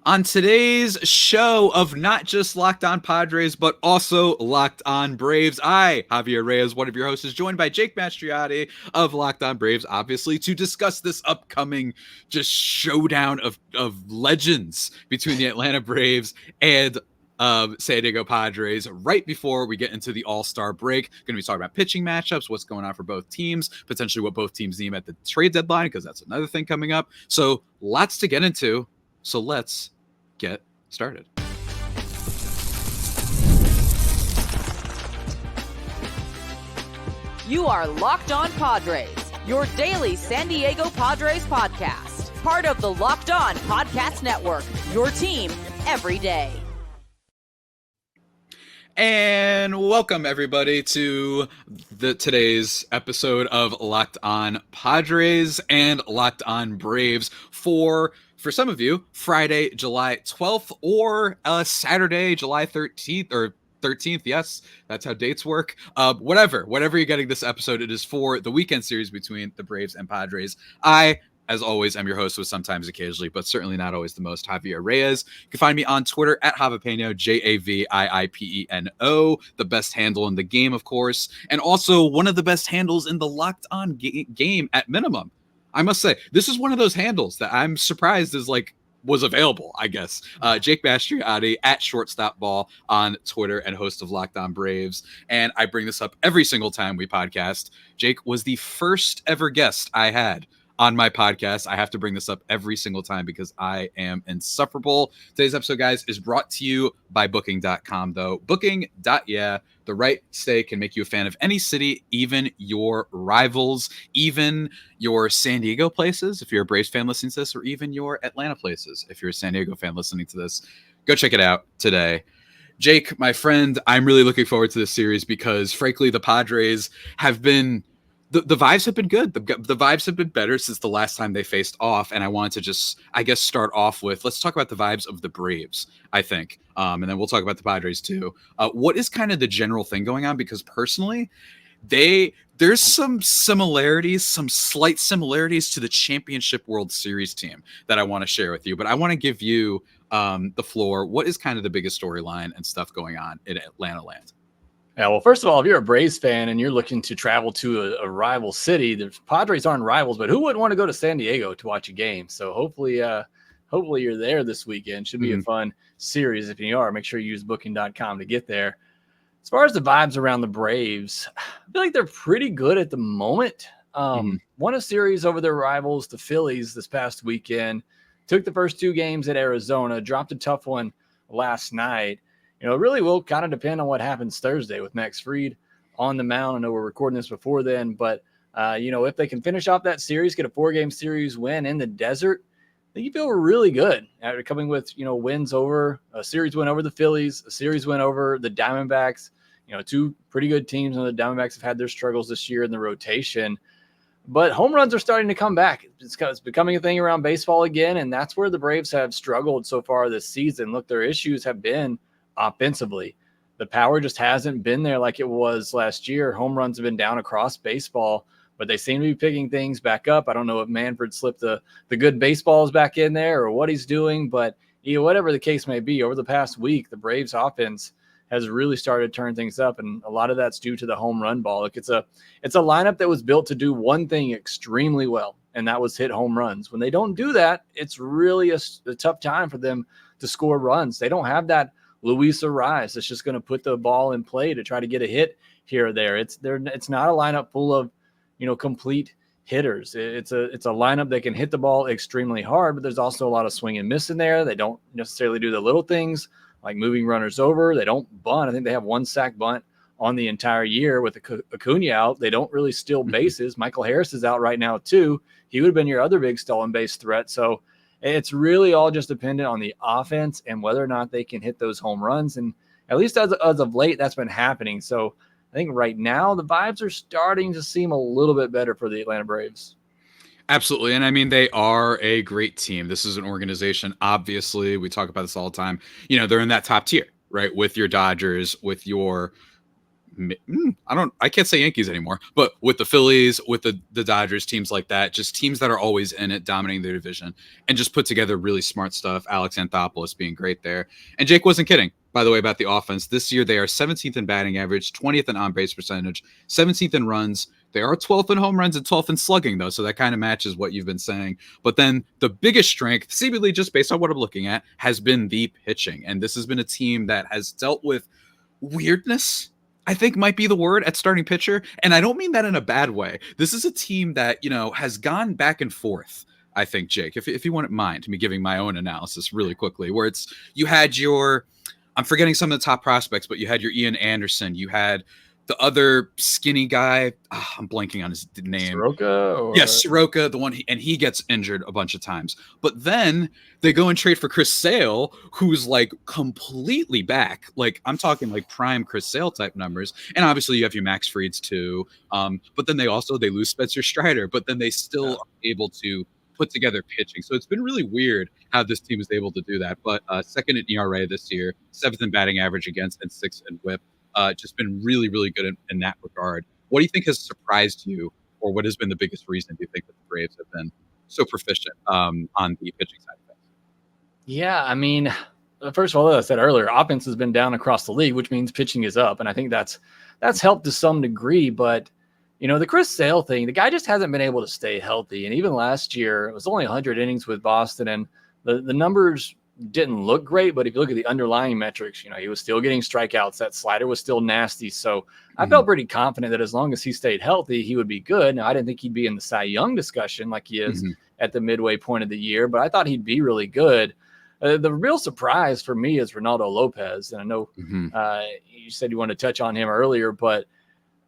On today's show of not just Locked On Padres, but also Locked On Braves, I, Javier Reyes, one of your hosts, is joined by Jake Mastroianni of Locked On Braves, obviously, to discuss this upcoming just showdown of legends between the Atlanta Braves and San Diego Padres right before we get into the All-Star break. Going to be talking about pitching matchups, what's going on for both teams, potentially what both teams need at the trade deadline, because that's another thing coming up. So lots to get into. So let's get started. You are Locked On Padres, your daily San Diego Padres podcast. Part of the Locked On Podcast Network, your team every day. And welcome everybody to today's episode of Locked On Padres and Locked On Braves for some of you, Friday, July 12th or Saturday, July 13th or 13th. Yes, that's how dates work. Whatever you're getting this episode, it is for the weekend series between the Braves and Padres. I, as always, I'm your host with sometimes occasionally, but certainly not always the most, Javier Reyes. You can find me on Twitter at Javipeno, JAVIIPENO, the best handle in the game, of course, and also one of the best handles in the Locked On game at minimum. I must say, this is one of those handles that I'm surprised was available, I guess. Jake Mastroianni at Shortstop Ball on Twitter and host of Locked On Braves. And I bring this up every single time we podcast. Jake was the first ever guest I had on my podcast. I have to bring this up every single time because I am insufferable. Today's episode, guys, is brought to you by Booking.com, though. Booking.yeah, the right stay can make you a fan of any city, even your rivals, even your San Diego places, if you're a Braves fan listening to this, or even your Atlanta places, if you're a San Diego fan listening to this. Go check it out today. Jake, my friend, I'm really looking forward to this series because, frankly, the Padres have been... The vibes have been good. The vibes have been better since the last time they faced off. And I wanted to just, I guess, start off with, let's talk about the vibes of the Braves, I think. And then we'll talk about the Padres too. What is kind of the general thing going on? Because personally, there's some similarities, some slight similarities to the Championship World Series team that I want to share with you. But I want to give you the floor. What is kind of the biggest storyline and stuff going on in Atlanta land? Yeah, well, first of all, if you're a Braves fan and you're looking to travel to a rival city, the Padres aren't rivals, but who wouldn't want to go to San Diego to watch a game? So hopefully you're there this weekend. Should be a fun series. If you are, make sure you use Booking.com to get there. As far as the vibes around the Braves, I feel like they're pretty good at the moment. Won a series over their rivals, the Phillies, this past weekend. Took the first two games at Arizona, dropped a tough one last night. It really will kind of depend on what happens Thursday with Max Fried on the mound. I know we're recording this before then, but, if they can finish off that series, get a 4-game series win in the desert, I think you feel really good after coming with, wins over a series win over the Phillies, a series win over the Diamondbacks, two pretty good teams. And the Diamondbacks have had their struggles this year in the rotation, but home runs are starting to come back. It's becoming a thing around baseball again. And that's where the Braves have struggled so far this season. Look, their issues have been offensively. The power just hasn't been there like it was last year. Home runs have been down across baseball, but they seem to be picking things back up. I don't know if Manfred slipped the good baseballs back in there or what he's doing, but whatever the case may be, over the past week, the Braves offense has really started to turn things up, and a lot of that's due to the home run ball. Like it's a lineup that was built to do one thing extremely well, and that was hit home runs. When they don't do that, it's really a tough time for them to score runs. They don't have that Luis Ariz that's just going to put the ball in play to try to get a hit here or there. It's not a lineup full of, complete hitters. It's a lineup that can hit the ball extremely hard, but there's also a lot of swing and miss in there. They don't necessarily do the little things like moving runners over. They don't bunt. I think they have one sack bunt on the entire year with Acuna out. They don't really steal bases. Michael Harris is out right now too. He would have been your other big stolen base threat. So it's really all just dependent on the offense and whether or not they can hit those home runs. And at least as of late, that's been happening. So I think right now the vibes are starting to seem a little bit better for the Atlanta Braves. Absolutely. And I mean, they are a great team. This is an organization, obviously, we talk about this all the time. They're in that top tier, right? With your Dodgers, with your I can't say Yankees anymore, but with the Phillies, with the Dodgers, teams like that, just teams that are always in it, dominating their division, and just put together really smart stuff. Alex Anthopoulos being great there. And Jake wasn't kidding, by the way, about the offense. This year, they are 17th in batting average, 20th in on-base percentage, 17th in runs. They are 12th in home runs and 12th in slugging, though, so that kind of matches what you've been saying. But then the biggest strength, seemingly just based on what I'm looking at, has been the pitching. And this has been a team that has dealt with weirdness, I think might be the word, at starting pitcher. And I don't mean that in a bad way. This is a team that, has gone back and forth, I think, Jake, if you wouldn't mind me giving my own analysis really quickly, where you had I'm forgetting some of the top prospects, but you had your Ian Anderson, you had the other skinny guy, I'm blanking on his name. Soroka? Yes, Soroka, the one, he gets injured a bunch of times. But then they go and trade for Chris Sale, who's like completely back. Like, I'm talking like prime Chris Sale type numbers. And obviously you have your Max Frieds too. But then they lose Spencer Strider, but then they still are able to put together pitching. So it's been really weird how this team is able to do that. But second in ERA this year, 7th in batting average against, and 6th in WHIP. Just been really, really good in that regard. What do you think has surprised you, or what has been the biggest reason do you think that the Braves have been so proficient on the pitching side of things? Yeah, I mean, first of all, as I said earlier, offense has been down across the league, which means pitching is up, and I think that's helped to some degree. But the Chris Sale thing, the guy just hasn't been able to stay healthy. And even last year, it was only 100 innings with Boston, and the numbers didn't look great, but if you look at the underlying metrics, he was still getting strikeouts. That slider was still nasty. So I felt pretty confident that as long as he stayed healthy, he would be good. Now, I didn't think he'd be in the Cy Young discussion like he is at the midway point of the year, but I thought he'd be really good. The real surprise for me is Reynaldo Lopez. And I know you said you wanted to touch on him earlier, but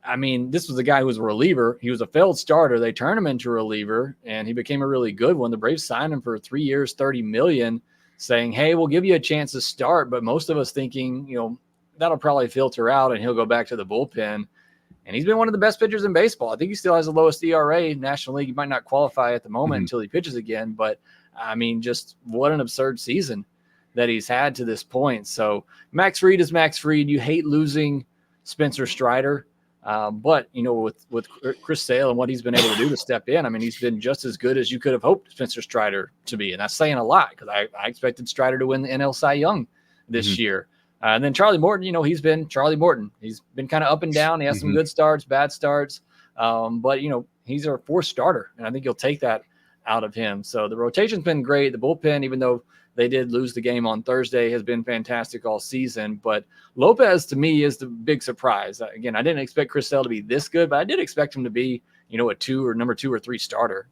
I mean, this was a guy who was a reliever. He was a failed starter. They turned him into a reliever, and he became a really good one. The Braves signed him for 3 years, $30 million. Saying, hey, we'll give you a chance to start, but most of us thinking, that'll probably filter out and he'll go back to the bullpen. And he's been one of the best pitchers in baseball. I think he still has the lowest ERA. National League, he might not qualify at the moment until he pitches again, but I mean, just what an absurd season that he's had to this point. So Max Fried is Max Fried. You hate losing Spencer Strider. But with Chris Sale and what he's been able to do to step in, I mean, he's been just as good as you could have hoped Spencer Strider to be. And that's saying a lot, because I expected Strider to win the NL Cy Young this year. And then Charlie Morton, he's been Charlie Morton. He's been kind of up and down. He has some good starts, bad starts. But he's our fourth starter, and I think you'll take that out of him. So the rotation's been great. The bullpen, even though they did lose the game on Thursday, has been fantastic all season. But Lopez, to me, is the big surprise. Again, I didn't expect Chris Sale to be this good, but I did expect him to be, a number 2 or 3 starter.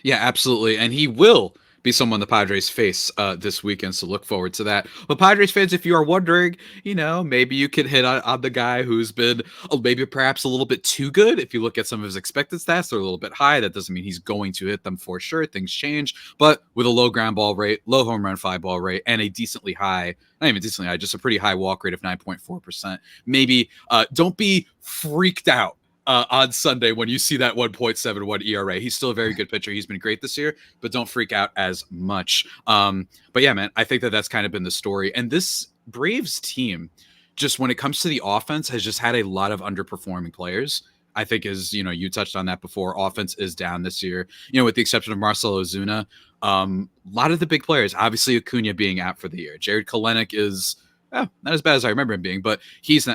Yeah, absolutely. And he will be someone the Padres face this weekend, so look forward to that. But Padres fans, if you are wondering, maybe you could hit on the guy who's been maybe perhaps a little bit too good. If you look at some of his expected stats, they're a little bit high. That doesn't mean he's going to hit them for sure. Things change. But with a low ground ball rate, low home run fly ball rate, and a decently high, not even decently high, just a pretty high walk rate of 9.4%, maybe don't be freaked out on Sunday when you see that 1.71 ERA. He's still a very good pitcher. He's been great this year, but don't freak out as much. But yeah, man, I think that's kind of been the story. And this Braves team, just when it comes to the offense, has just had a lot of underperforming players. I think you touched on that before. Offense is down this year, with the exception of Marcell Ozuna. A lot of the big players, obviously Acuna being out for the year. Jared Kelenic is not as bad as I remember him being, but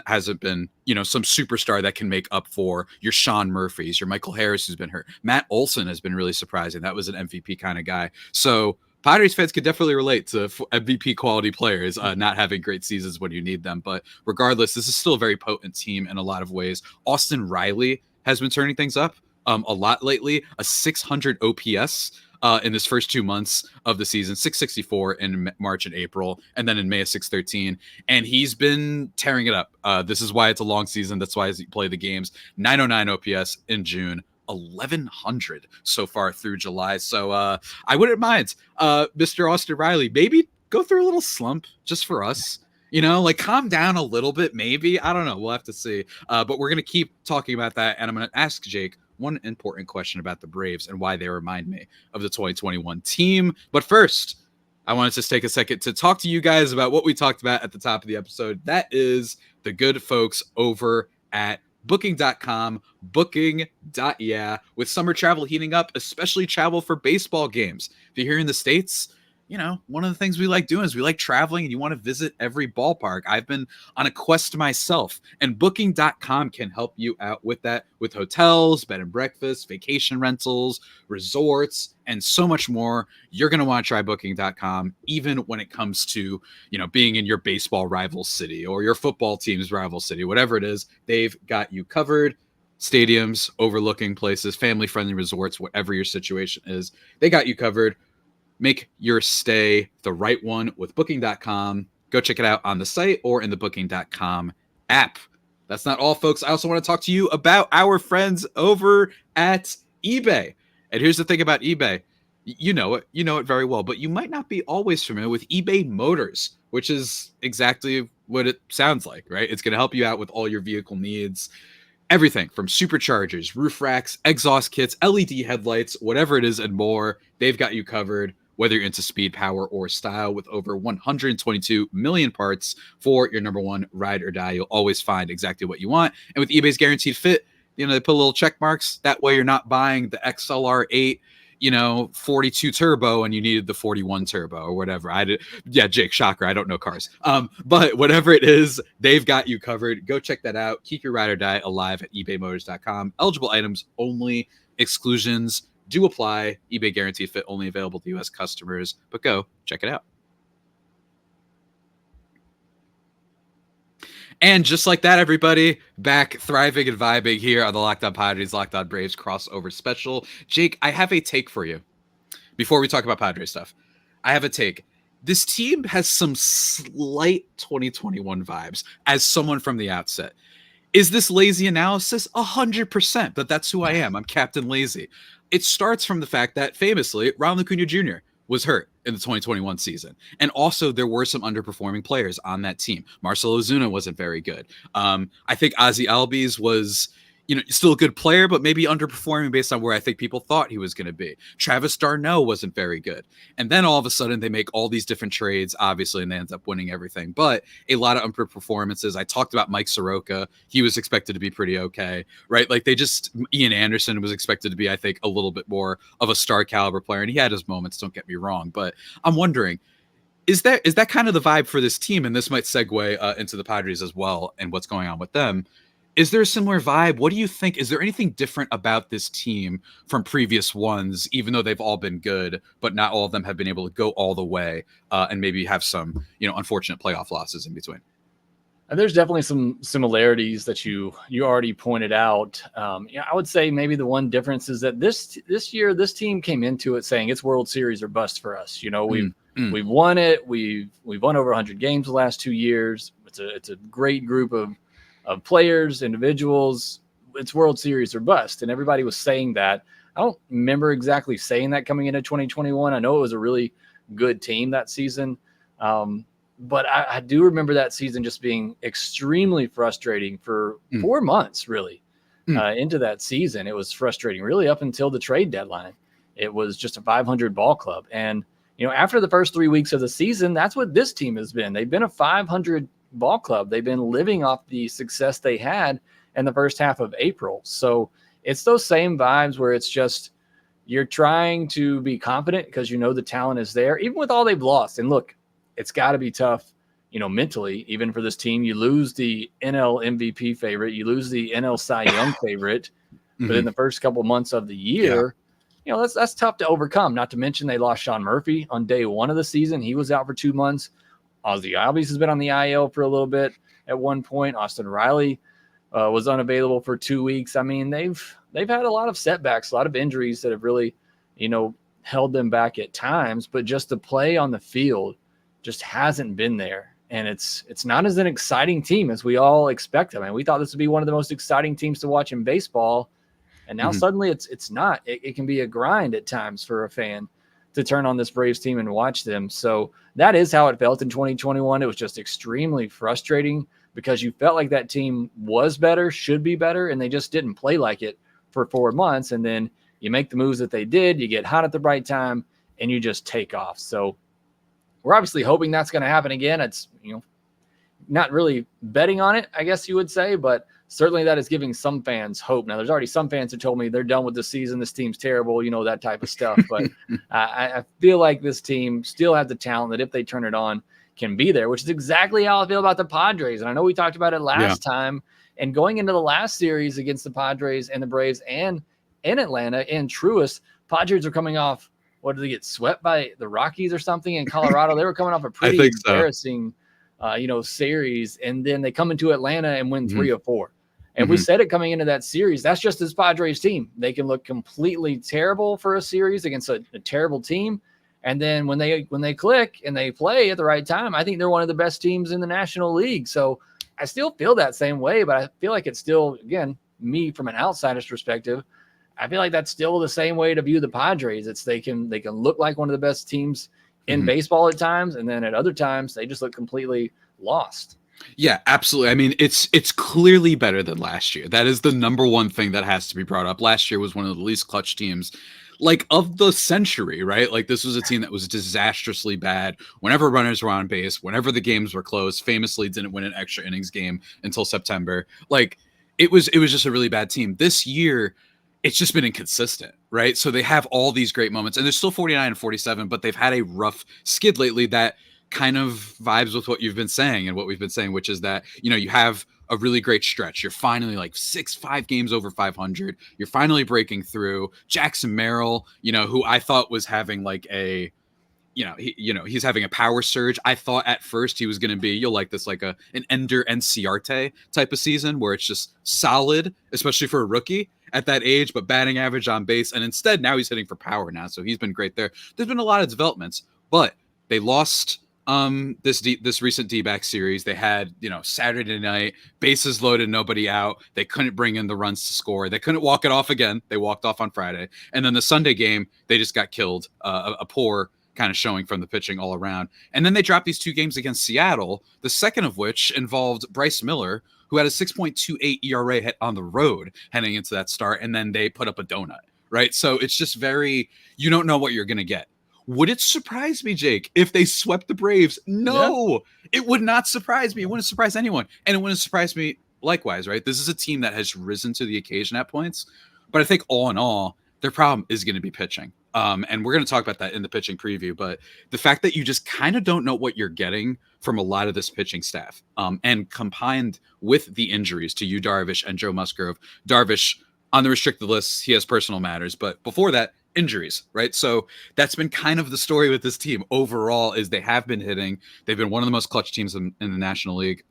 hasn't been, some superstar that can make up for your Sean Murphys, your Michael Harris who's been hurt. Matt Olson has been really surprising. That was an MVP kind of guy. So Padres fans could definitely relate to MVP quality players not having great seasons when you need them. But regardless, this is still a very potent team in a lot of ways. Austin Riley has been turning things up a lot lately, a 600 OPS. In this first 2 months of the season, 664 in March and April, and then in May, 613. And he's been tearing it up. This is why it's a long season. That's why he played the games. 909 OPS in June, 1100 so far through July. So I wouldn't mind, Mr. Austin Riley, maybe go through a little slump just for us. Calm down a little bit, maybe. I don't know. We'll have to see. But we're going to keep talking about that. And I'm going to ask Jake one important question about the Braves and why they remind me of the 2021 team. But first, I want to just take a second to talk to you guys about what we talked about at the top of the episode. That is the good folks over at Booking.com, Booking.yeah. With summer travel heating up, especially travel for baseball games. If you're here in the States, you know, one of the things we like doing is we like traveling and you want to visit every ballpark. I've been on a quest myself, and Booking.com can help you out with that, with hotels, bed and breakfast, vacation rentals, resorts, and so much more. You're going to want to try Booking.com, even when it comes to, you know, being in your baseball rival city or your football team's rival city, whatever it is, they've got you covered. Stadiums, overlooking places, family-friendly resorts, whatever your situation is, they got you covered. Make your stay the right one with Booking.com. Go check it out on the site or in the Booking.com app. That's not all, folks. I also want to talk to you about our friends over at eBay. And here's the thing about eBay. You know it very well, but you might not be always familiar with eBay Motors, which is exactly what it sounds like, right? It's going to help you out with all your vehicle needs. Everything from superchargers, roof racks, exhaust kits, LED headlights, whatever it is and more, they've got you covered. Whether you're into speed, power, or style, with over 122 million parts for your number one ride or die, you'll always find exactly what you want. And with eBay's guaranteed fit, you know, they put little check marks. That way you're not buying the XLR8, 42 turbo and you needed the 41 turbo or whatever. Jake, shocker, I don't know cars. But whatever it is, they've got you covered. Go check that out. Keep your ride or die alive at ebaymotors.com. Eligible items only. Exclusions do apply. eBay guaranteed fit only available to U.S. customers, but go check it out. And just like that, everybody, back thriving and vibing here on the Locked On Padres, Locked On Braves crossover special. Jake, I have a take for you. Before we talk about Padres stuff, I have a take. This team has some slight 2021 vibes as someone from the outset. Is this lazy analysis? 100%, but that's who I am. I'm Captain Lazy. It starts from the fact that famously, Ronald Acuna Jr. was hurt in the 2021 season. And also there were some underperforming players on that team. Marcell Ozuna wasn't very good. I think Ozzy Albies was, still a good player, but maybe underperforming based on where I think people thought he was going to be. Travis d'Arnaud wasn't very good. And then all of a sudden they make all these different trades, obviously, and they end up winning everything. But a lot of underperformances. I talked about Mike Soroka. He was expected to be pretty okay, right? Like Ian Anderson was expected to be, I think, a little bit more of a star caliber player. And he had his moments, don't get me wrong. But I'm wondering, is that kind of the vibe for this team? And this might segue into the Padres as well and what's going on with them. Is there a similar vibe? What do you think? Is there anything different about this team from previous ones, even though they've all been good, but not all of them have been able to go all the way and maybe have some, unfortunate playoff losses in between? There's definitely some similarities that you already pointed out. I would say maybe the one difference is that this year, this team came into it saying it's World Series or bust for us. We've won it. We've won over 100 games the last 2 years. It's a great group of players, individuals. It's World Series or bust. And everybody was saying that. I don't remember exactly saying that coming into 2021. I know it was a really good team that season. But I do remember that season just being extremely frustrating for 4 months, really, into that season. It was frustrating, really, up until the trade deadline. It was just a 500 ball club. And, after the first 3 weeks of the season, that's what this team has been. They've been a 500 ball club. They've been living off the success they had in the first half of April. So it's those same vibes where it's just you're trying to be confident because the talent is there, even with all they've lost. And look, it's got to be tough, mentally, even for this team. You lose the NL MVP favorite, you lose the NL Cy Young favorite, but in the first couple months of the year, that's tough to overcome. Not to mention they lost Sean Murphy on day one of the season. He was out for 2 months. Ozzy Albies has been on the IL for a little bit at one point. Austin Riley was unavailable for 2 weeks. I mean, they've had a lot of setbacks, a lot of injuries that have really, held them back at times. But just the play on the field just hasn't been there. And it's not as an exciting team as we all expect. I mean, we thought this would be one of the most exciting teams to watch in baseball. And now suddenly it's not. It can be a grind at times for a fan to turn on this Braves team and watch them. So that is how it felt in 2021. It was just extremely frustrating because you felt like that team was better, should be better, and they just didn't play like it for 4 months. And then you make the moves that they did, you get hot at the right time, and you just take off. So we're obviously hoping that's going to happen again. It's, not really betting on it, I guess you would say, but certainly that is giving some fans hope. Now, there's already some fans who told me they're done with the season. This team's terrible, that type of stuff. But I feel like this team still has the talent that if they turn it on, can be there, which is exactly how I feel about the Padres. And I know we talked about it last time. And going into the last series against the Padres and the Braves and in Atlanta in Truist, Padres are coming off, what did they get swept by the Rockies or something in Colorado? They were coming off a pretty embarrassing series, and then they come into Atlanta and win 3 or 4. And we said it coming into that series, that's just this Padres team. They can look completely terrible for a series against a terrible team. And then when they click and they play at the right time, I think they're one of the best teams in the National League. So I still feel that same way, but I feel like it's still, again, me from an outsider's perspective, I feel like that's still the same way to view the Padres. It's they can look like one of the best teams in baseball at times, and then at other times they just look completely lost. Yeah, absolutely. I mean, it's clearly better than last year. That is the number one thing that has to be brought up. Last year was one of the least clutch teams of the century, right? Like, this was a team that was disastrously bad whenever runners were on base, whenever the games were close, famously didn't win an extra innings game until September. Like, it was just a really bad team. This year, it's just been inconsistent, right? So they have all these great moments, and they're still 49 and 47, but they've had a rough skid lately that kind of vibes with what you've been saying and what we've been saying, which is that, you have a really great stretch. You're finally 5 games over 500. You're finally breaking through. Jackson Merrill, who I thought was having he's having a power surge. I thought at first he was going to be, you'll like this, an Ender Enciarte type of season where it's just solid, especially for a rookie at that age, but batting average on base. And instead, now he's hitting for power now. So he's been great there. There's been a lot of developments, but they lost this recent D-back series. They had, Saturday night, bases loaded, nobody out. They couldn't bring in the runs to score. They couldn't walk it off again. They walked off on Friday. And then the Sunday game, they just got killed. A poor kind of showing from the pitching all around. And then they dropped these 2 games against Seattle, the second of which involved Bryce Miller, who had a 6.28 ERA hit on the road heading into that start. And then they put up a donut, right? So it's just you don't know what you're going to get. Would it surprise me, Jake, if they swept the Braves? No, It would not surprise me. It wouldn't surprise anyone. And it wouldn't surprise me likewise, right? This is a team that has risen to the occasion at points. But I think all in all, their problem is going to be pitching. And we're going to talk about that in the pitching preview. But the fact that you just kind of don't know what you're getting from a lot of this pitching staff, and combined with the injuries to Yu Darvish and Joe Musgrove. Darvish on the restricted list, he has personal matters. But before that, injuries, right? So that's been kind of the story with this team overall, is they have been hitting. They've been one of the most clutch teams in the National League.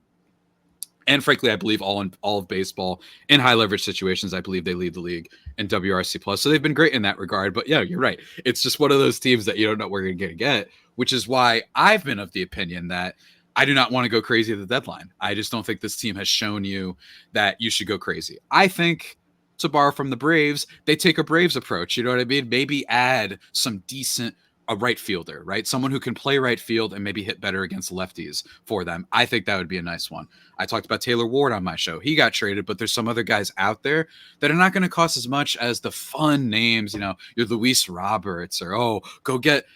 And frankly, I believe all of baseball in high leverage situations, I believe they lead the league in WRC plus. So they've been great in that regard. But yeah, you're right. It's just one of those teams that you don't know what you're going to get, which is why I've been of the opinion that I do not want to go crazy at the deadline. I just don't think this team has shown you that you should go crazy. I think, to borrow from the Braves, they take a Braves approach. You know what I mean? Maybe add some decent right fielder, right? Someone who can play right field and maybe hit better against lefties for them. I think that would be a nice one. I talked about Taylor Ward on my show. He got traded, but there's some other guys out there that are not going to cost as much as the fun names. You're Luis Roberts, or go get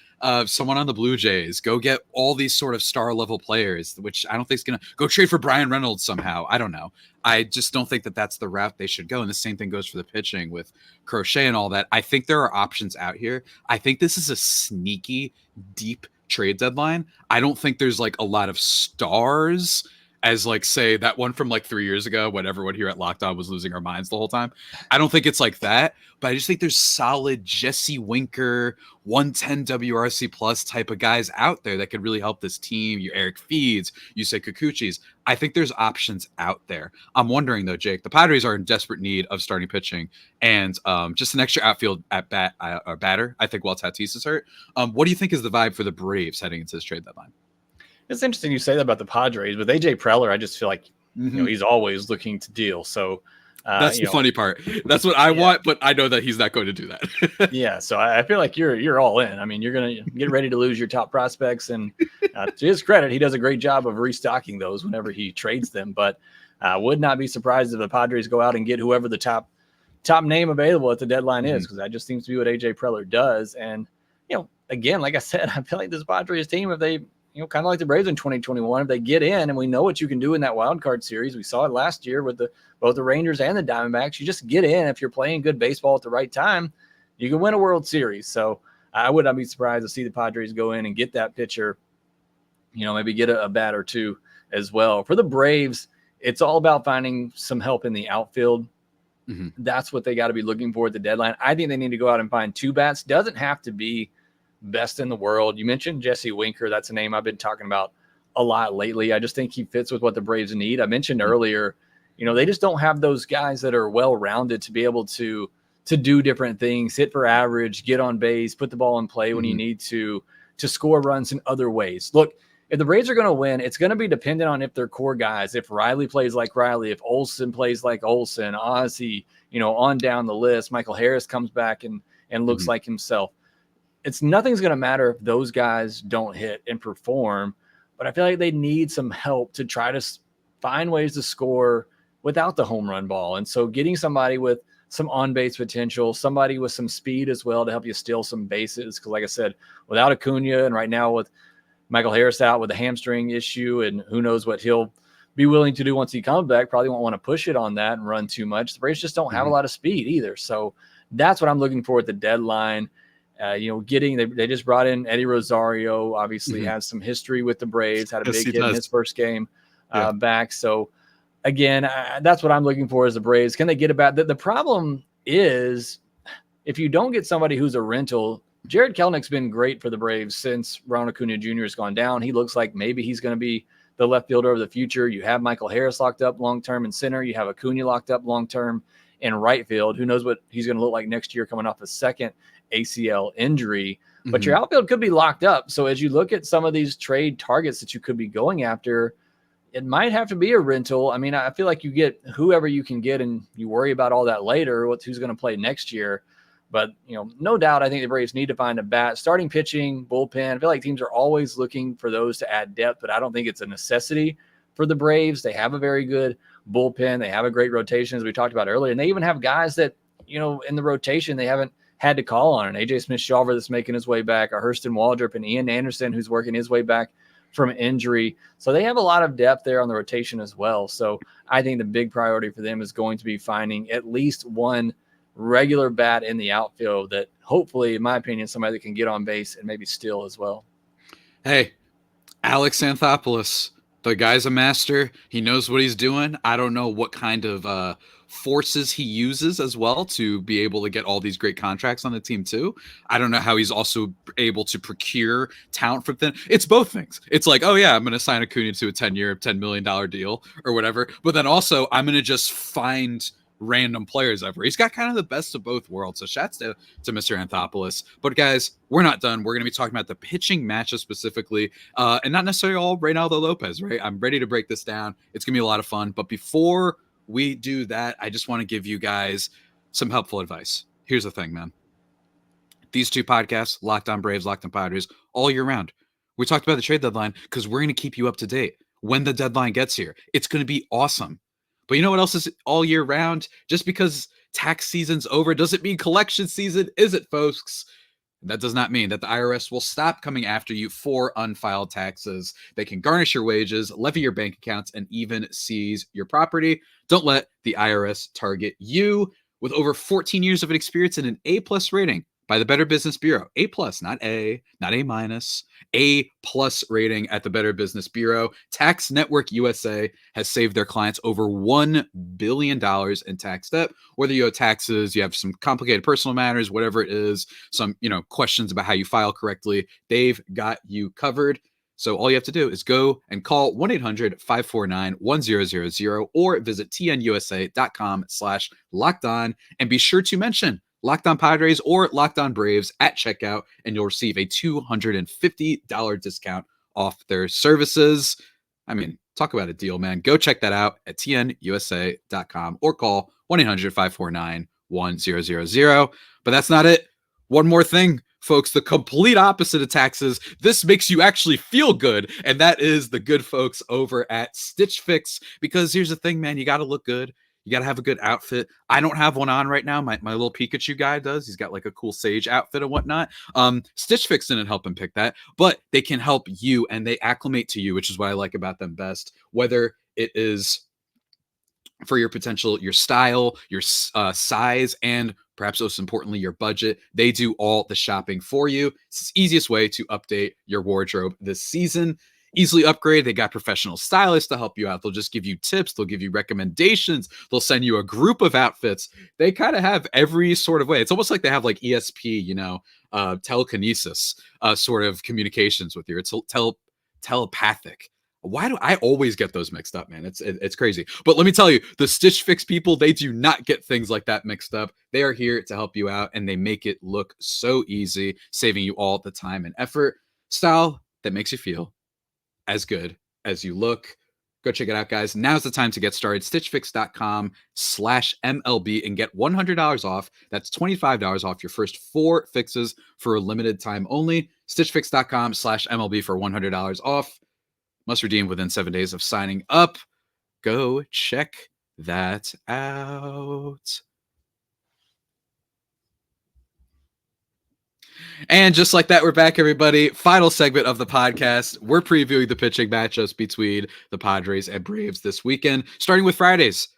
someone on the Blue Jays. Go get all these sort of star level players, which I don't think is going to go trade for Brian Reynolds somehow. I don't know. I just don't think that that's the route they should go. And the same thing goes for the pitching with Crochet and all that. I think there are options out here. I think this is a sneaky, deep trade deadline. I don't think there's a lot of stars as say that one from 3 years ago when everyone here at Locked On was losing our minds the whole time. I don't think it's like that, but I just think there's solid Jesse Winker, 110 WRC plus type of guys out there that could really help this team. You Eric Feeds, you say Kikuchi's. I think there's options out there. I'm wondering though, Jake, the Padres are in desperate need of starting pitching and just an extra outfield at batter. I think while Tatis is hurt. What do you think is the vibe for the Braves heading into this trade deadline? It's interesting you say that about the Padres. With AJ Preller, I just feel like he's always looking to deal. So that's the funny part. That's what I want, but I know that he's not going to do that. Yeah, so I feel like you're all in. I mean, you're going to get ready to lose your top prospects, and to his credit, he does a great job of restocking those whenever he trades them. But I would not be surprised if the Padres go out and get whoever the top name available at the deadline is, because that just seems to be what AJ Preller does. And again, like I said, I feel like this Padres team, if they, kind of like the Braves in 2021, if they get in, and we know what you can do in that wild card series, we saw it last year with both the Rangers and the Diamondbacks. You just get in. If you're playing good baseball at the right time, you can win a World Series. So I would not be surprised to see the Padres go in and get that pitcher, maybe get a bat or two as well. For the Braves, it's all about finding some help in the outfield. Mm-hmm. That's what they got to be looking for at the deadline. I think they need to go out and find 2 bats. Doesn't have to be best in the world. You mentioned Jesse Winker. That's a name I've been talking about a lot lately. I just think he fits with what the Braves need. I mentioned earlier, they just don't have those guys that are well-rounded to be able to do different things, hit for average, get on base, put the ball in play when you need to score runs in other ways. Look, if the Braves are going to win, it's going to be dependent on if their core guys, if Riley plays like Riley, if Olsen plays like Olsen, Ozzie, on down the list, Michael Harris comes back and looks like himself. Nothing's going to matter if those guys don't hit and perform, but I feel like they need some help to try to find ways to score without the home run ball. And so getting somebody with some on-base potential, somebody with some speed as well to help you steal some bases. Because like I said, without Acuna, and right now with Michael Harris out with a hamstring issue, and who knows what he'll be willing to do once he comes back, probably won't want to push it on that and run too much. The Braves just don't have a lot of speed either. So that's what I'm looking for at the deadline. They just brought in Eddie Rosario, obviously has some history with the Braves, had a big hit in his first game back. So again, that's what I'm looking for as the Braves. Can they get a bat? The problem is if you don't get somebody who's a rental, Jared Kelenich's been great for the Braves since Ronald Acuna Jr. has gone down. He looks like maybe he's going to be the left fielder of the future. You have Michael Harris locked up long-term in center. You have Acuna locked up long-term in right field. Who knows what he's going to look like next year coming off a second ACL injury. But your outfield could be locked up. So as you look at some of these trade targets that you could be going after, it might have to be a rental. I mean, I feel like you get whoever you can get and you worry about all that later, who's going to play next year. But, no doubt, I think the Braves need to find a bat. Starting pitching, bullpen, I feel like teams are always looking for those to add depth, but I don't think it's a necessity for the Braves. They have a very good bullpen. They have a great rotation, as we talked about earlier. And they even have guys that, in the rotation they haven't had to call on. And AJ Smith-Shawver that's making his way back, a Hurston Waldrop, and Ian Anderson who's working his way back from injury. So they have a lot of depth there on the rotation as well. So I think the big priority for them is going to be finding at least one regular bat in the outfield that hopefully, in my opinion, somebody that can get on base and maybe steal as well. Hey, Alex Anthopoulos, the guy's a master. He knows what he's doing. I don't know what kind of forces he uses as well to be able to get all these great contracts on the team too. I don't know how he's also able to procure talent from them. It's both things. It's like, oh yeah, I'm going to sign Acuna to a 10-year, $10 million deal or whatever. But then also I'm going to just find random players ever. He's got kind of the best of both worlds. So shouts to Mr. Anthopoulos. But guys, we're not done. We're going to be talking about the pitching matchup specifically, and not necessarily all Reynaldo Lopez, right? I'm ready to break this down. It's going to be a lot of fun. But before we do that, I just want to give you guys some helpful advice. Here's the thing, man. These two podcasts, Locked On Braves, Locked On Padres, all year round. We talked about the trade deadline because we're going to keep you up to date when the deadline gets here. It's going to be awesome. But you know what else is all year round? Just because tax season's over doesn't mean collection season, is it, folks? That does not mean that the IRS will stop coming after you for unfiled taxes. They can garnish your wages, levy your bank accounts, and even seize your property. Don't let the IRS target you. With over 14 years of experience and an A+ rating by the Better Business Bureau. A+, not A, not A-, A+ rating at the Better Business Bureau. Tax Network USA has saved their clients over $1 billion in tax debt. Whether you owe taxes, you have some complicated personal matters, whatever it is, some questions about how you file correctly, they've got you covered. So all you have to do is go and call 1-800-549-1000 or visit tnusa.com/lockedon and be sure to mention Locked On Padres or Locked On Braves at checkout, and you'll receive a $250 discount off their services. I mean, talk about a deal, man. Go check that out at tnusa.com or call 1-800-549-1000. But that's not it. One more thing, folks, the complete opposite of taxes. This makes you actually feel good, and that is the good folks over at Stitch Fix. Because here's the thing, man, you got to look good. You got to have a good outfit. I don't have one on right now. My little Pikachu guy does. He's got like a cool Sage outfit and whatnot. Stitch Fix didn't help him pick that, but they can help you and they acclimate to you, which is what I like about them best. Whether it is for your potential, your style, your size, and perhaps most importantly, your budget. They do all the shopping for you. It's the easiest way to update your wardrobe this season. Easily upgrade. They got professional stylists to help you out. They'll just give you tips. They'll give you recommendations. They'll send you a group of outfits. They kind of have every sort of way. It's almost like they have like ESP, telekinesis sort of communications with you. It's telepathic. Why do I always get those mixed up, man? It's crazy. But let me tell you, the Stitch Fix people, they do not get things like that mixed up. They are here to help you out, and they make it look so easy, saving you all the time and effort. Style that makes you feel as good as you look. Go check it out, guys. Now's the time to get started. StitchFix.com/MLB and get $100 off. That's $25 off your first 4 fixes for a limited time only. StitchFix.com/MLB for $100 off. Must redeem within 7 days of signing up. Go check that out. And just like that, we're back, everybody. Final segment of the podcast. We're previewing the pitching matchups between the Padres and Braves this weekend, starting with Friday's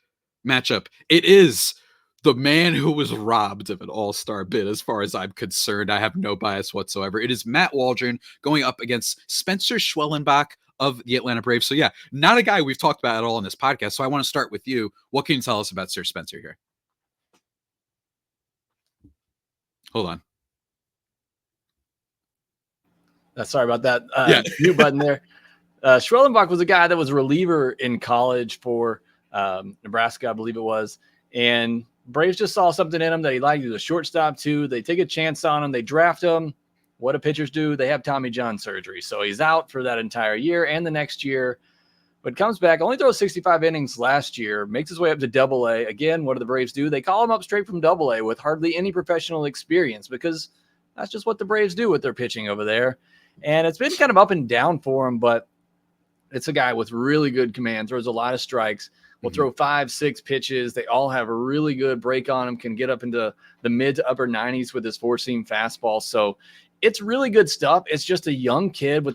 matchup. It is the man who was robbed of an all-star bid, as far as I'm concerned. I have no bias whatsoever. It is Matt Waldron going up against Spencer Schwellenbach of the Atlanta Braves. So yeah, not a guy we've talked about at all in this podcast. So I want to start with you. What can you tell us about Sir Spencer here? Hold on. Sorry about that. Mute button there. Schwellenbach was a guy that was a reliever in college for Nebraska, I believe it was. And Braves just saw something in him that he liked. He was a shortstop too. They take a chance on him. They draft him. What do pitchers do? They have Tommy John surgery. So he's out for that entire year and the next year, but comes back, only throws 65 innings last year, makes his way up to Double-A. Again, what do the Braves do? They call him up straight from Double-A with hardly any professional experience because that's just what the Braves do with their pitching over there. And it's been kind of up and down for him, but it's a guy with really good command, throws a lot of strikes, will throw 5-6 pitches. They all have a really good break on him, can get up into the mid to upper 90s with his 4-seam fastball. So it's really good stuff. It's just a young kid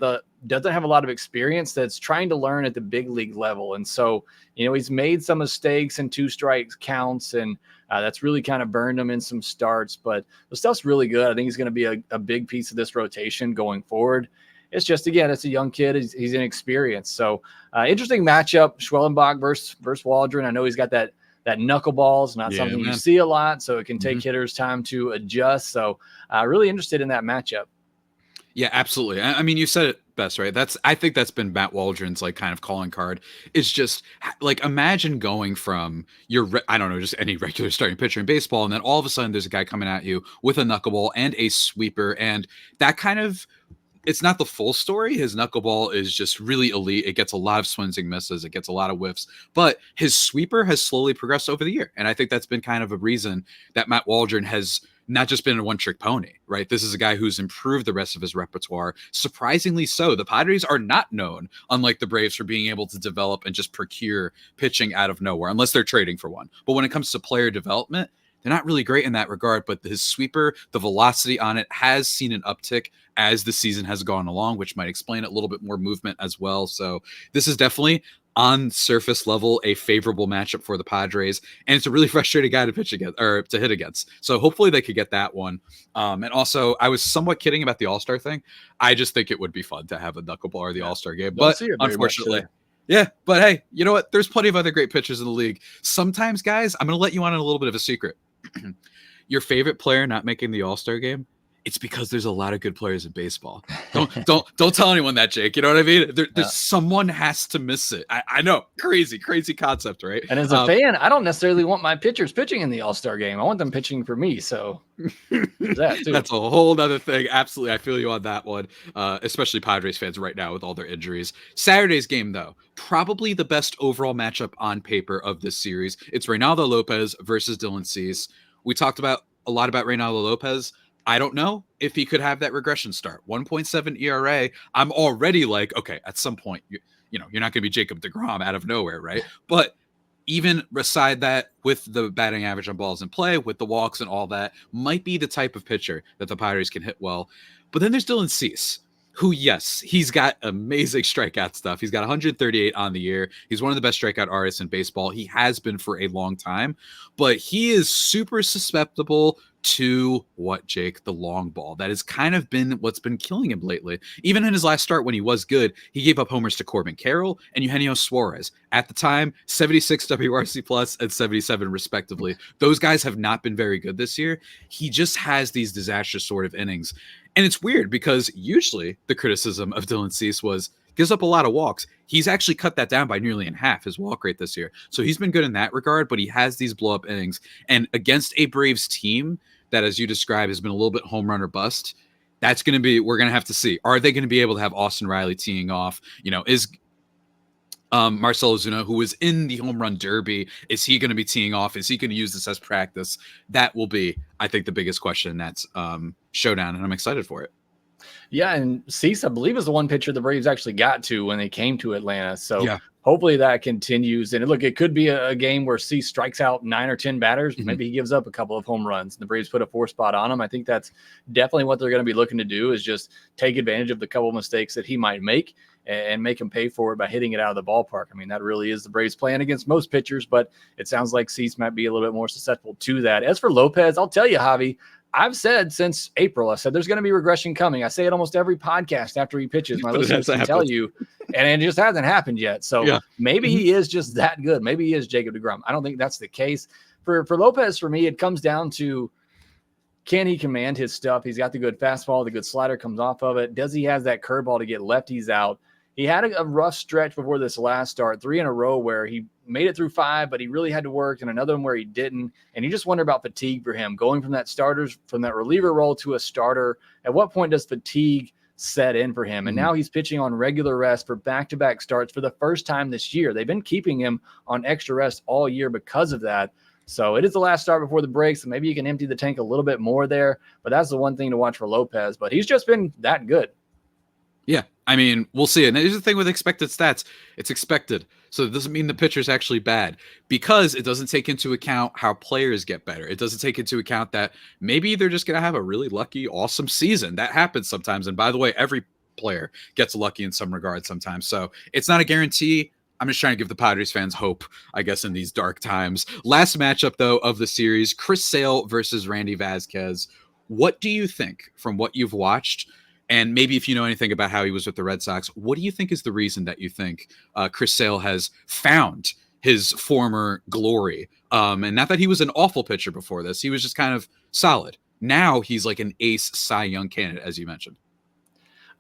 doesn't have a lot of experience that's trying to learn at the big league level. And so, he's made some mistakes and 2 strikes counts, and that's really kind of burned him in some starts, but the stuff's really good. I think he's going to be a big piece of this rotation going forward. It's just, again, it's a young kid. He's inexperienced. So interesting matchup, Schwellenbach versus Waldron. I know he's got that knuckleball's not something you see a lot, so it can take hitters time to adjust. So really interested in that matchup. Yeah, absolutely. I mean, you said it best, right? I think that's been Matt Waldron's like kind of calling card. It's just like, imagine going from just any regular starting pitcher in baseball, and then all of a sudden there's a guy coming at you with a knuckleball and a sweeper, and that kind of, it's not the full story. His knuckleball is just really elite. It gets a lot of swings and misses. It gets a lot of whiffs, but his sweeper has slowly progressed over the year. And I think that's been kind of a reason that Matt Waldron has not just been a one-trick pony, right? This is a guy who's improved the rest of his repertoire. Surprisingly so. The Padres are not known, unlike the Braves, for being able to develop and just procure pitching out of nowhere, unless they're trading for one. But when it comes to player development, they're not really great in that regard, but his sweeper, the velocity on it has seen an uptick as the season has gone along, which might explain it, a little bit more movement as well. So this is definitely, on surface level, a favorable matchup for the Padres, and it's a really frustrating guy to pitch against or to hit against. So hopefully they could get that one. And also, I was somewhat kidding about the All-Star thing. I just think it would be fun to have a knuckleball or the All-Star game, but unfortunately. Yeah, but hey, you know what? There's plenty of other great pitchers in the league. Sometimes, guys, I'm going to let you on a little bit of a secret. Your favorite player not making the All-Star game, it's because there's a lot of good players in baseball. Don't tell anyone that, Jake. You know what I mean? There's someone has to miss it. I know, crazy concept, right? And as a fan, I don't necessarily want my pitchers pitching in the All-Star game. I want them pitching for me. So that too. That's a whole other thing. Absolutely, I feel you on that one. Especially Padres fans right now with all their injuries. Saturday's game, though, probably the best overall matchup on paper of this series. It's Reynaldo Lopez versus Dylan Cease. We talked a lot about Reynaldo Lopez. I don't know if he could have that regression start. 1.7 ERA. I'm already like, okay, at some point, you're not going to be Jacob deGrom out of nowhere, right? But even beside that, with the batting average on balls in play, with the walks and all that, might be the type of pitcher that the Padres can hit well. But then there's Dylan Cease, who, yes, he's got amazing strikeout stuff. He's got 138 on the year. He's one of the best strikeout artists in baseball. He has been for a long time, but he is super susceptible to what, Jake? The long ball. That has kind of been what's been killing him lately. Even in his last start when he was good, he gave up homers to Corbin Carroll and Eugenio Suarez. At the time, 76 WRC plus and 77 respectively. Those guys have not been very good this year. He just has these disastrous sort of innings. And it's weird because usually the criticism of Dylan Cease was gives up a lot of walks. He's actually cut that down by nearly in half, his walk rate this year. So he's been good in that regard, but he has these blow up innings. And against a Braves team that, as you described, has been a little bit home run or bust, that's going to be, we're going to have to see. Are they going to be able to have Austin Riley teeing off? Is Marcell Ozuna, who was in the home run derby, is he going to be teeing off? Is he going to use this as practice? That will be, I think, the biggest question. That's showdown, and I'm excited for it. Yeah, and Cease, I believe, is the one pitcher the Braves actually got to when they came to Atlanta. So yeah, hopefully that continues. And look, it could be a game where Cease strikes out 9 or 10 batters. Mm-hmm. Maybe he gives up a couple of home runs. The Braves put a 4 spot on him. I think that's definitely what they're going to be looking to do, is just take advantage of the couple of mistakes that he might make and make him pay for it by hitting it out of the ballpark. I mean, that really is the Braves' plan against most pitchers, but it sounds like Cease might be a little bit more susceptible to that. As for Lopez, I'll tell you, Javi, I've said since April, I said there's going to be regression coming. I say it almost every podcast after he pitches. My listeners can tell you, and it just hasn't happened yet. So maybe he is just that good. Maybe he is Jacob deGrom. I don't think that's the case. For Lopez, for me, it comes down to, can he command his stuff? He's got the good fastball, the good slider comes off of it. Does he have that curveball to get lefties out? He had a rough stretch before this last start, 3 in a row where he made it through 5, but he really had to work, and another one where he didn't. And you just wonder about fatigue for him, going from that reliever role to a starter. At what point does fatigue set in for him? And now he's pitching on regular rest for back-to-back starts for the first time this year. They've been keeping him on extra rest all year because of that. So it is the last start before the break, so maybe you can empty the tank a little bit more there. But that's the one thing to watch for Lopez. But he's just been that good. Yeah, I mean, we'll see. And here's the thing with expected stats. It's expected. So it doesn't mean the pitcher's actually bad, because it doesn't take into account how players get better. It doesn't take into account that maybe they're just going to have a really lucky, awesome season. That happens sometimes. And by the way, every player gets lucky in some regard sometimes. So it's not a guarantee. I'm just trying to give the Padres fans hope, I guess, in these dark times. Last matchup, though, of the series, Chris Sale versus Randy Vasquez. What do you think from what you've watched? And maybe if you know anything about how he was with the Red Sox, what do you think is the reason that you think Chris Sale has found his former glory? And not that he was an awful pitcher before this. He was just kind of solid. Now he's like an ace Cy Young candidate, as you mentioned.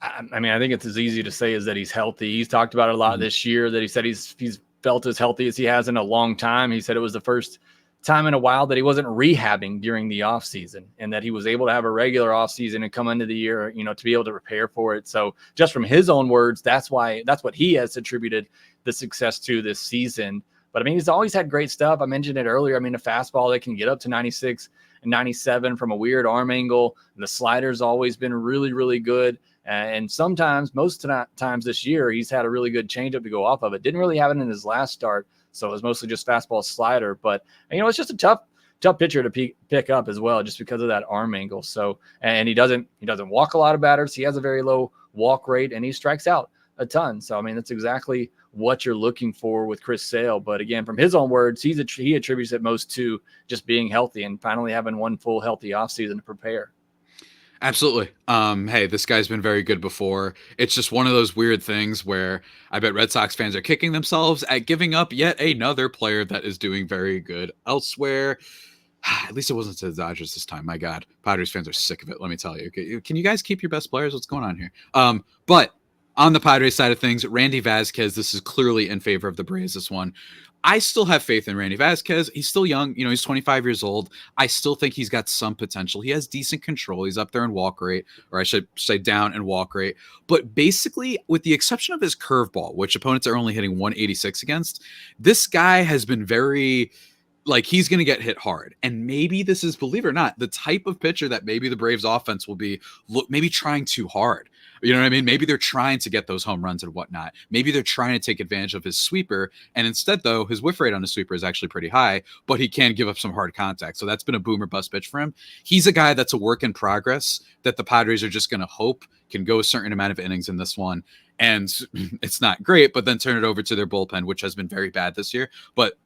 I mean, I think it's as easy to say as that he's healthy. He's talked about it a lot this year, that he said he's felt as healthy as he has in a long time. He said it was the first time in a while that he wasn't rehabbing during the off season, and that he was able to have a regular off season and come into the year, to be able to prepare for it. So just from his own words, that's what he has attributed the success to this season. But I mean, he's always had great stuff. I mentioned it earlier. I mean, a fastball that can get up to 96 and 97 from a weird arm angle. The slider's always been really, really good. And sometimes, most times this year, he's had a really good changeup to go off of it. Didn't really have it in his last start. So it was mostly just fastball slider, but it's just a tough pitcher to pick up as well, just because of that arm angle. So, and he doesn't walk a lot of batters. He has a very low walk rate, and he strikes out a ton. So, I mean, that's exactly what you're looking for with Chris Sale. But again, from his own words, he attributes it most to just being healthy and finally having one full healthy offseason to prepare. Absolutely. Hey, this guy's been very good before. It's just one of those weird things where I bet Red Sox fans are kicking themselves at giving up yet another player that is doing very good elsewhere. At least it wasn't to the Dodgers this time. My God, Padres fans are sick of it. Let me tell you. Can you guys keep your best players? What's going on here? But on the Padres side of things, Randy Vasquez, this is clearly in favor of the Braves, this one. I still have faith in Randy Vasquez. He's still young. He's 25 years old. I still think he's got some potential. He has decent control. He's up there in walk rate, or I should say down in walk rate. But basically, with the exception of his curveball, which opponents are only hitting 186 against, this guy has been very, he's going to get hit hard. And maybe this is, believe it or not, the type of pitcher that maybe the Braves offense will be maybe trying too hard. You know what I mean? Maybe they're trying to get those home runs and whatnot. Maybe they're trying to take advantage of his sweeper. And instead, though, his whiff rate on his sweeper is actually pretty high, but he can give up some hard contact. So that's been a boomer bust pitch for him. He's a guy that's a work in progress that the Padres are just going to hope can go a certain amount of innings in this one. And it's not great, but then turn it over to their bullpen, which has been very bad this year. But,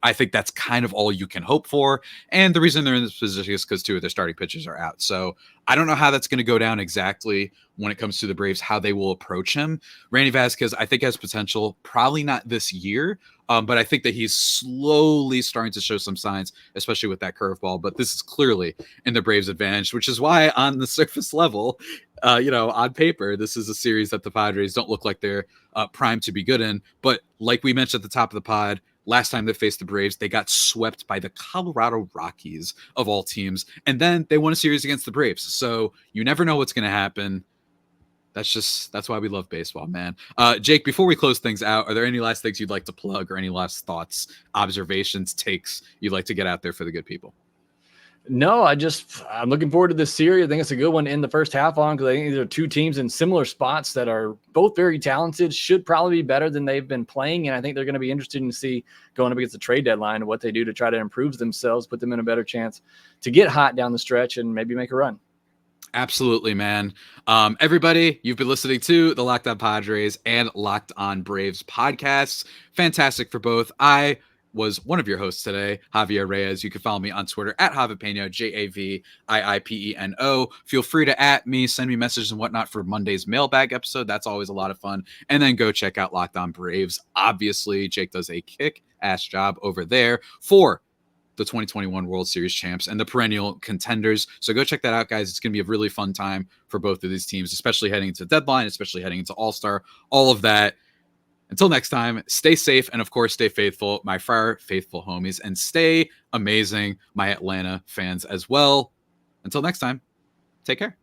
I think that's kind of all you can hope for. And the reason they're in this position is because 2 of their starting pitchers are out. So I don't know how that's going to go down exactly when it comes to the Braves, how they will approach him. Randy Vasquez, I think, has potential, probably not this year, but I think that he's slowly starting to show some signs, especially with that curveball. But this is clearly in the Braves' advantage, which is why on the surface level, on paper, this is a series that the Padres don't look like they're primed to be good in. But like we mentioned at the top of the pod, last time they faced the Braves, they got swept by the Colorado Rockies of all teams. And then they won a series against the Braves. So you never know what's going to happen. That's why we love baseball, man. Jake, before we close things out, are there any last things you'd like to plug or any last thoughts, observations, takes you'd like to get out there for the good people? No, I'm looking forward to this series. I think it's a good one in the first half on, because I think these are 2 teams in similar spots that are both very talented, should probably be better than they've been playing. And I think they're going to be interested to see going up against the trade deadline what they do to try to improve themselves, put them in a better chance to get hot down the stretch and maybe make a run. Absolutely, man. Everybody, you've been listening to the Locked On Padres and Locked On Braves podcasts. Fantastic for both. I was one of your hosts today, Javier Reyes. You can follow me on Twitter at Javipeno, Javiipeno. Feel free to @ me, send me messages and whatnot for Monday's mailbag episode. That's always a lot of fun. And then go check out Locked On Braves. Obviously, Jake does a kick-ass job over there for the 2021 World Series champs and the perennial contenders. So go check that out, guys. It's going to be a really fun time for both of these teams, especially heading into the deadline, especially heading into All-Star, all of that. Until next time, stay safe and, of course, stay faithful, my far faithful homies, and stay amazing, my Atlanta fans as well. Until next time, take care.